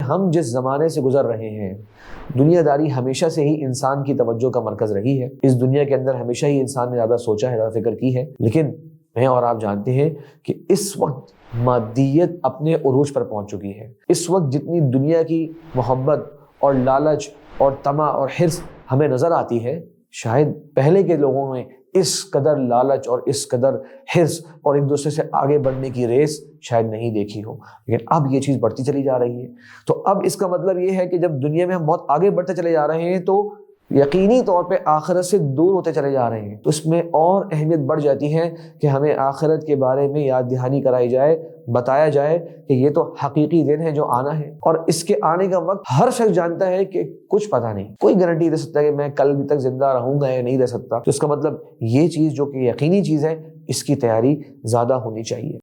हम जिस ज़माने से गुजर रहे हैं, दुनियादारी हमेशा से ही इंसान की तवज्जो का मरकज़ रही है। इस दुनिया के अंदर हमेशा ही इंसान ने ज़्यादा सोचा है, ज़्यादा फिक्र की है। लेकिन मैं और आप जानते हैं कि इस वक्त मादियत अपने उरूज पर पहुंच चुकी है। इस वक्त जितनी दुनिया की मोहब्बत और लालच और तमा और हिर्स हमें नज़र आती है, शायद पहले के लोगों ने इस कदर लालच और इस कदर हिर्स और एक दूसरे से आगे बढ़ने की रेस शायद नहीं देखी हो। लेकिन अब ये चीज़ बढ़ती चली जा रही है। तो अब इसका मतलब ये है कि जब दुनिया में हम बहुत आगे बढ़ते चले जा रहे हैं तो यकीनी तौर पे आखिरत से दूर होते चले जा रहे हैं। तो इसमें और अहमियत बढ़ जाती है कि हमें आखिरत के बारे में याद दहानी कराई जाए, बताया जाए कि ये तो हकीकी दिन है जो आना है, और इसके आने का वक्त हर शख्स जानता है कि कुछ पता नहीं, कोई गारंटी दे सकता है कि मैं कल तक जिंदा रहूंगा या नहीं रह सकता। तो इसका मतलब ये चीज़ जो कि यकीनी चीज़ है, इसकी तैयारी ज़्यादा होनी चाहिए।